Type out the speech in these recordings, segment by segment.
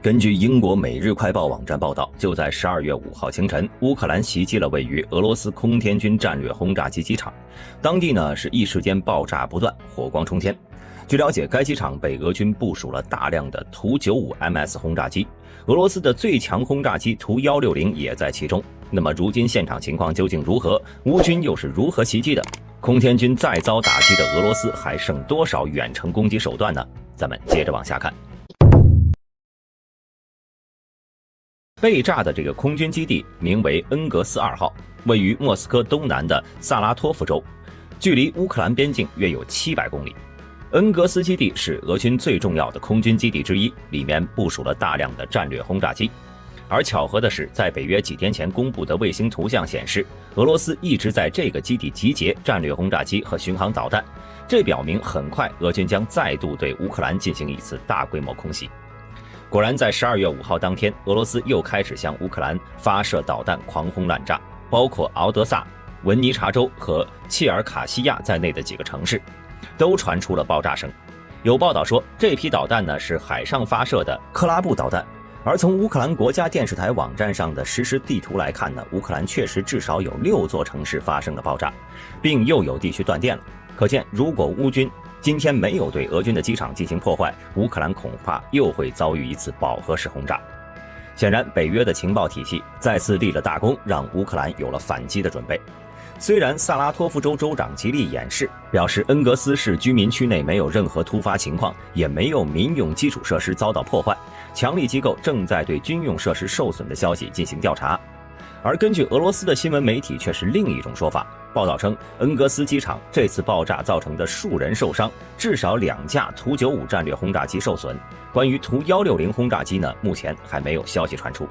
根据英国《每日快报》网站报道，就在12月5号清晨，乌克兰袭击了位于俄罗斯空天军战略轰炸机机场，当地呢是一时间爆炸不断，火光冲天。据了解，该机场被俄军部署了大量的图95 MS 轰炸机，俄罗斯的最强轰炸机图160也在其中。那么如今现场情况究竟如何？乌军又是如何袭击的？空天军再遭打击的俄罗斯还剩多少远程攻击手段呢？咱们接着往下看。被炸的这个空军基地名为恩格斯2号，位于莫斯科东南的萨拉托夫州，距离乌克兰边境约有700公里。恩格斯基地是俄军最重要的空军基地之一，里面部署了大量的战略轰炸机。而巧合的是，在北约几天前公布的卫星图像显示，俄罗斯一直在这个基地集结战略轰炸机和巡航导弹，这表明很快俄军将再度对乌克兰进行一次大规模空袭。果然，在12月5号当天，俄罗斯又开始向乌克兰发射导弹狂轰滥炸，包括敖德萨、文尼察州和切尔卡西亚在内的几个城市，都传出了爆炸声。有报道说，这批导弹呢是海上发射的克拉布导弹。而从乌克兰国家电视台网站上的实时地图来看呢，乌克兰确实至少有6座城市发生了爆炸，并又有地区断电了。可见，如果乌军今天没有对俄军的机场进行破坏，乌克兰恐怕又会遭遇一次饱和式轰炸。显然，北约的情报体系再次立了大功，让乌克兰有了反击的准备。虽然萨拉托夫州州长极力掩饰，表示恩格斯市居民区内没有任何突发情况，也没有民用基础设施遭到破坏，强力机构正在对军用设施受损的消息进行调查。而根据俄罗斯的新闻媒体却是另一种说法，报道称恩格斯机场这次爆炸造成的数人受伤，至少2架图95战略轰炸机受损。关于图160轰炸机呢，目前还没有消息传出。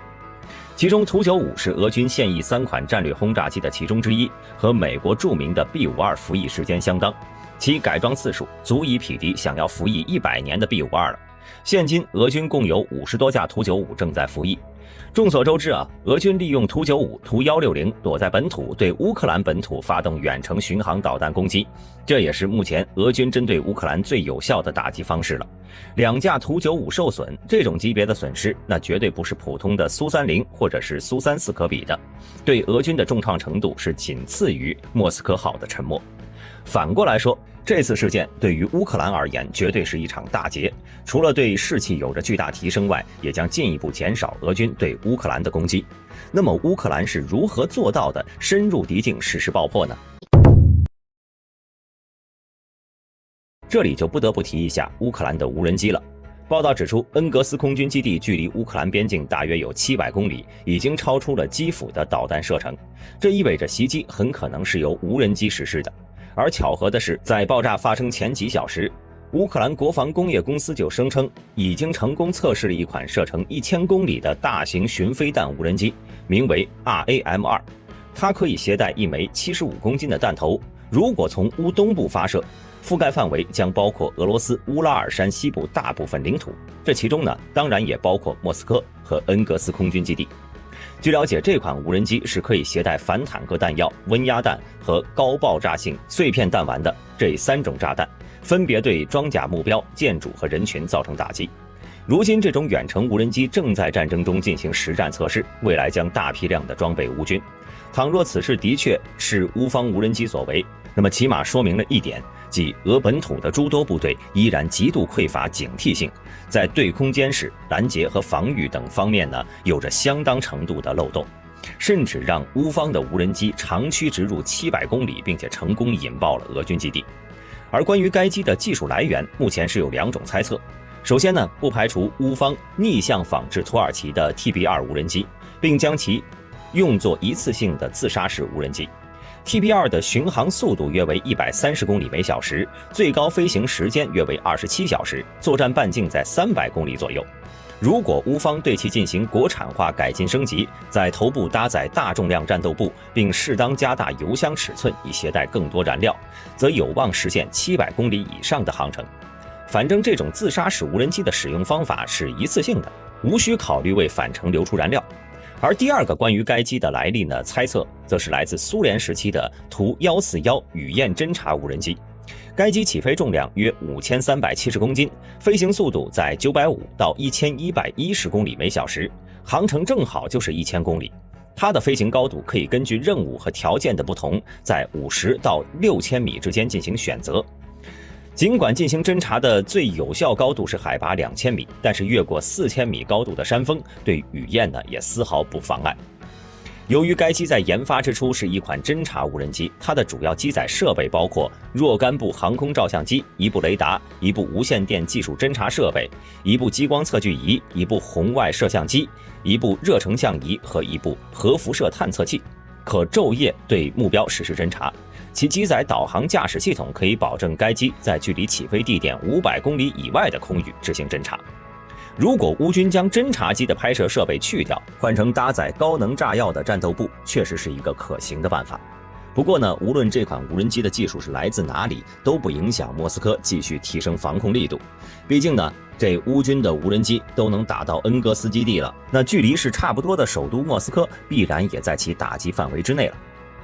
其中图95是俄军现役3款战略轰炸机的其中之一，和美国著名的 B52 服役时间相当，其改装次数足以匹敌想要服役100年的 B52 了。现今俄军共有50多架图95正在服役。众所周知啊，俄军利用图95、图160躲在本土，对乌克兰本土发动远程巡航导弹攻击，这也是目前俄军针对乌克兰最有效的打击方式了。2架图95受损，这种级别的损失，那绝对不是普通的苏30或者是苏34可比的，对俄军的重创程度是仅次于莫斯科号的沉没。反过来说，这次事件对于乌克兰而言绝对是一场大捷，除了对士气有着巨大提升外，也将进一步减少俄军对乌克兰的攻击。那么乌克兰是如何做到的深入敌境实施爆破呢？这里就不得不提一下乌克兰的无人机了。报道指出，恩格斯空军基地距离乌克兰边境大约有700公里，已经超出了基辅的导弹射程，这意味着袭击很可能是由无人机实施的。而巧合的是，在爆炸发生前几小时，乌克兰国防工业公司就声称已经成功测试了一款射程1000公里的大型巡飞弹无人机，名为 RAM2， 它可以携带一枚75公斤的弹头，如果从乌东部发射，覆盖范围将包括俄罗斯乌拉尔山西部大部分领土，这其中呢，当然也包括莫斯科和恩格斯空军基地。据了解，这款无人机是可以携带反坦克弹药、温压弹和高爆炸性碎片弹丸的这3种炸弹，分别对装甲目标、建筑和人群造成打击。如今，这种远程无人机正在战争中进行实战测试，未来将大批量的装备乌军。倘若此事的确是乌方无人机所为，那么起码说明了一点，即俄本土的诸多部队依然极度匮乏警惕性，在对空监视、拦截和防御等方面呢，有着相当程度的漏洞，甚至让乌方的无人机长驱直入700公里，并且成功引爆了俄军基地。而关于该机的技术来源，目前是有2种猜测。首先呢，不排除乌方逆向仿制土耳其的 TB2 无人机，并将其用作一次性的自杀式无人机。TB2 的巡航速度约为130公里每小时，最高飞行时间约为27小时，作战半径在300公里左右。如果乌方对其进行国产化改进升级，在头部搭载大重量战斗部，并适当加大油箱尺寸以携带更多燃料，则有望实现700公里以上的航程。反正这种自杀式无人机的使用方法是一次性的，无需考虑为返程留出燃料。而第2个关于该机的来历呢，猜测则是来自苏联时期的图141雨燕侦察无人机。该机起飞重量约5370公斤，飞行速度在950到1110公里每小时，航程正好就是1000公里。它的飞行高度可以根据任务和条件的不同，在50到6000米之间进行选择。尽管进行侦察的最有效高度是海拔2000米，但是越过4000米高度的山峰，对雨燕呢也丝毫不妨碍。由于该机在研发之初是一款侦察无人机，它的主要机载设备包括若干部航空照相机、一部雷达、一部无线电技术侦察设备、一部激光测距仪、一部红外摄像机、一部热成像仪和一部核辐射探测器，可昼夜对目标实施侦察。其机载导航驾驶系统可以保证该机在距离起飞地点500公里以外的空域执行侦察。如果乌军将侦察机的拍摄设备去掉，换成搭载高能炸药的战斗部，确实是一个可行的办法。不过呢，无论这款无人机的技术是来自哪里，都不影响莫斯科继续提升防控力度。毕竟呢，这乌军的无人机都能打到恩格斯基地了，那距离是差不多的首都莫斯科必然也在其打击范围之内了。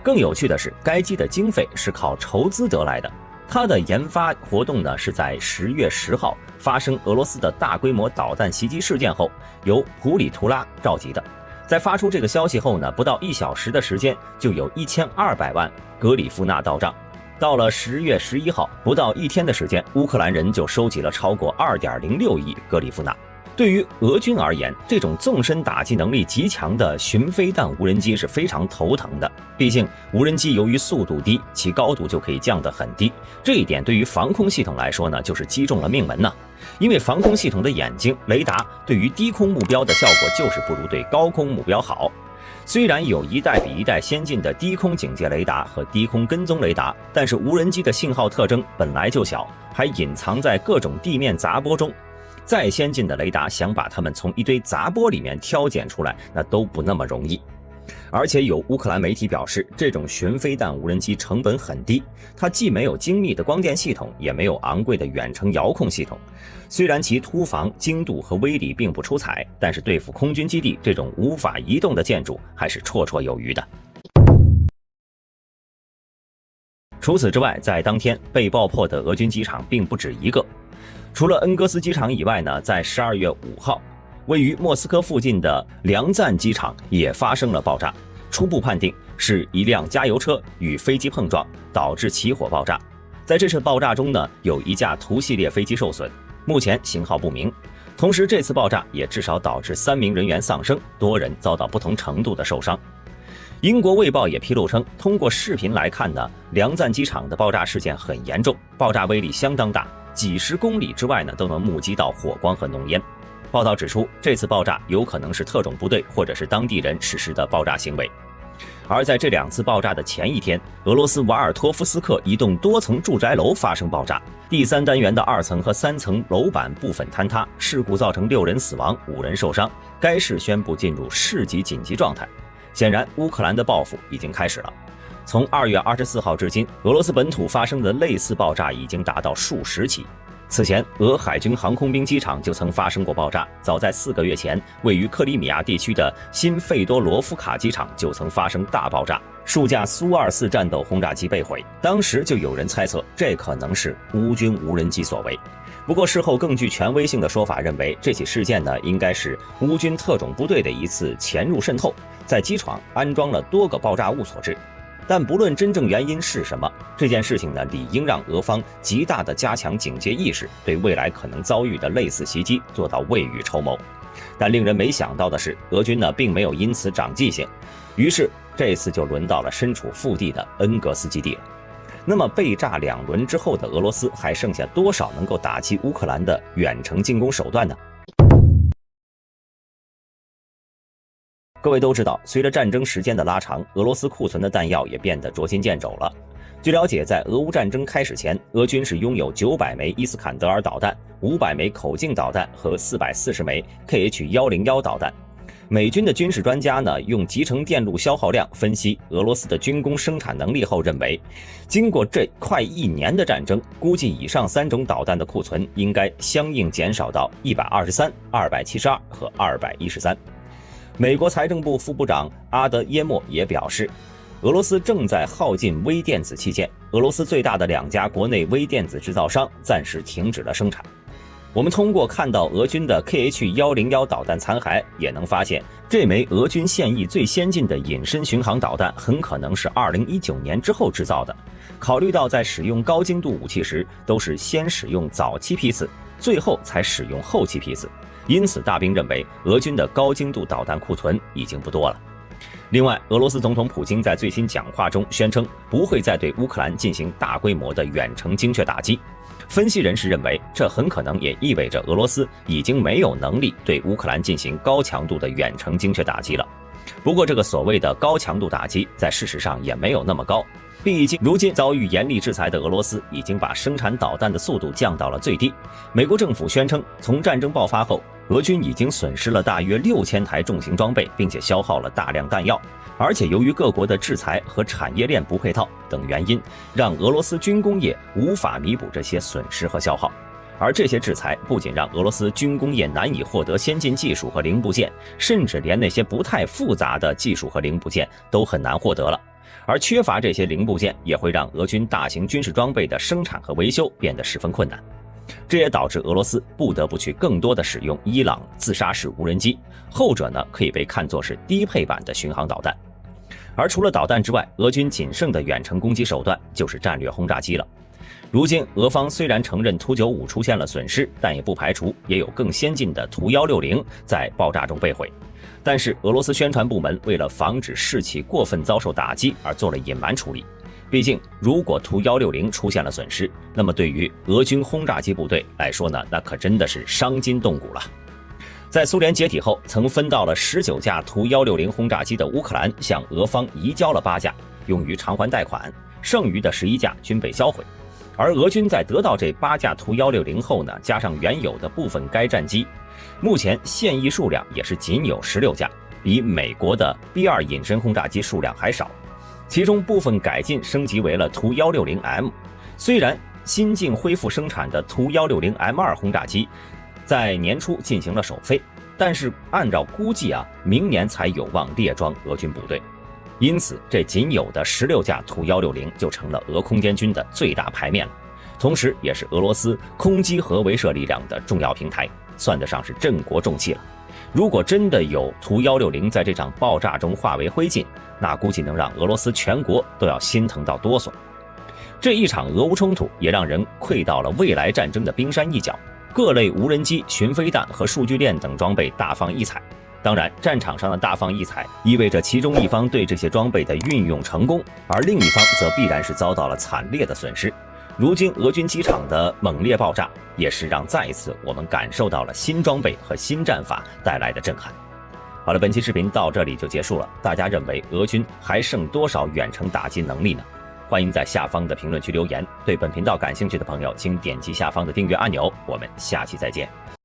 更有趣的是，该机的经费是靠筹资得来的。它的研发活动呢，是在10月10号发生俄罗斯的大规模导弹袭击事件后，由普里图拉召集的。在发出这个消息后呢，不到1小时的时间，就有1200万格里夫纳到账。到了10月11号，不到1天的时间，乌克兰人就收集了超过2.06亿格里夫纳。对于俄军而言，这种纵深打击能力极强的巡飞弹无人机是非常头疼的。毕竟无人机由于速度低，其高度就可以降得很低，这一点对于防空系统来说呢，就是击中了命门呐。因为防空系统的眼睛、雷达对于低空目标的效果就是不如对高空目标好。虽然有一代比一代先进的低空警戒雷达和低空跟踪雷达，但是无人机的信号特征本来就小，还隐藏在各种地面杂波中。再先进的雷达想把它们从一堆杂波里面挑拣出来，那都不那么容易。而且有乌克兰媒体表示，这种巡飞弹无人机成本很低，它既没有精密的光电系统，也没有昂贵的远程遥控系统。虽然其突防精度和威力并不出彩，但是对付空军基地这种无法移动的建筑还是绰绰有余的。除此之外，在当天被爆破的俄军机场并不止一个。除了恩格斯机场以外呢，在12月5号，位于莫斯科附近的梁赞机场也发生了爆炸。初步判定是一辆加油车与飞机碰撞，导致起火爆炸。在这次爆炸中呢，有一架图系列飞机受损，目前型号不明。同时，这次爆炸也至少导致3名人员丧生，多人遭到不同程度的受伤。英国卫报也披露称，通过视频来看呢，梁赞机场的爆炸事件很严重，爆炸威力相当大。几十公里之外呢，都能目击到火光和浓烟。报道指出，这次爆炸有可能是特种部队或者是当地人实施的爆炸行为。而在这2次爆炸的前一天，俄罗斯瓦尔托夫斯克一栋多层住宅楼发生爆炸，第3单元的2层和3层楼板部分坍塌，事故造成6人死亡，5人受伤。该市宣布进入市级紧急状态。显然，乌克兰的报复已经开始了。从2月24号至今，俄罗斯本土发生的类似爆炸已经达到数十起。此前，俄海军航空兵机场就曾发生过爆炸。早在4个月前，位于克里米亚地区的新费多罗夫卡机场就曾发生大爆炸，数架苏24战斗轰炸机被毁。当时就有人猜测，这可能是乌军无人机所为。不过事后更具权威性的说法认为，这起事件呢，应该是乌军特种部队的一次潜入渗透，在机场安装了多个爆炸物所致。但不论真正原因是什么，这件事情呢，理应让俄方极大的加强警戒意识，对未来可能遭遇的类似袭击做到未雨绸缪。但令人没想到的是，俄军呢并没有因此长记性，于是这次就轮到了身处腹地的恩格斯基地了。那么被炸2轮之后的俄罗斯还剩下多少能够打击乌克兰的远程进攻手段呢？各位都知道，随着战争时间的拉长，俄罗斯库存的弹药也变得捉襟见肘了。据了解，在俄乌战争开始前，俄军是拥有900枚伊斯坎德尔导弹、500枚口径导弹和440枚 KH-101导弹。美军的军事专家呢，用集成电路消耗量分析俄罗斯的军工生产能力后认为，经过这快1年的战争，估计以上3种导弹的库存应该相应减少到123、272和213。美国财政部副部长阿德耶莫也表示，俄罗斯正在耗尽微电子器件，俄罗斯最大的2家国内微电子制造商暂时停止了生产。我们通过看到俄军的 KH-101导弹残骸，也能发现这枚俄军现役最先进的隐身巡航导弹很可能是2019年之后制造的。考虑到在使用高精度武器时都是先使用早期批次，最后才使用后期批次，因此大兵认为俄军的高精度导弹库存已经不多了。另外，俄罗斯总统普京在最新讲话中宣称不会再对乌克兰进行大规模的远程精确打击。分析人士认为，这很可能也意味着俄罗斯已经没有能力对乌克兰进行高强度的远程精确打击了。不过，这个所谓的高强度打击在事实上也没有那么高，毕竟如今遭遇严厉制裁的俄罗斯已经把生产导弹的速度降到了最低。美国政府宣称，从战争爆发后，俄军已经损失了大约6000台重型装备，并且消耗了大量弹药。而且由于各国的制裁和产业链不配套等原因，让俄罗斯军工业无法弥补这些损失和消耗。而这些制裁不仅让俄罗斯军工业难以获得先进技术和零部件，甚至连那些不太复杂的技术和零部件都很难获得了。而缺乏这些零部件，也会让俄军大型军事装备的生产和维修变得十分困难。这也导致俄罗斯不得不去更多的使用伊朗自杀式无人机，后者呢可以被看作是低配版的巡航导弹。而除了导弹之外，俄军仅剩的远程攻击手段就是战略轰炸机了。如今俄方虽然承认图95出现了损失，但也不排除也有更先进的图160在爆炸中被毁。但是俄罗斯宣传部门为了防止士气过分遭受打击而做了隐瞒处理。毕竟如果图160出现了损失，那么对于俄军轰炸机部队来说呢，那可真的是伤筋动骨了。在苏联解体后，曾分到了19架图160轰炸机的乌克兰向俄方移交了8架，用于偿还贷款，剩余的11架均被销毁。而俄军在得到这8架图160后呢，加上原有的部分该战机，目前现役数量也是仅有16架，比美国的 B2 隐身轰炸机数量还少。其中部分改进升级为了图160M。虽然新近恢复生产的图160M2轰炸机在年初进行了首飞，但是按照估计明年才有望列装俄军部队。因此，这仅有的16架图160就成了俄空间军的最大牌面了，同时也是俄罗斯空基核威慑力量的重要平台，算得上是镇国重器了。如果真的有图160在这场爆炸中化为灰烬，那估计能让俄罗斯全国都要心疼到哆嗦。这一场俄乌冲突也让人窥到了未来战争的冰山一角，各类无人机、巡飞弹和数据链等装备大放异彩。当然，战场上的大放异彩意味着其中一方对这些装备的运用成功，而另一方则必然是遭到了惨烈的损失。如今俄军机场的猛烈爆炸，也是让再一次我们感受到了新装备和新战法带来的震撼。好了，本期视频到这里就结束了。大家认为俄军还剩多少远程打击能力呢？欢迎在下方的评论区留言。对本频道感兴趣的朋友，请点击下方的订阅按钮。我们下期再见。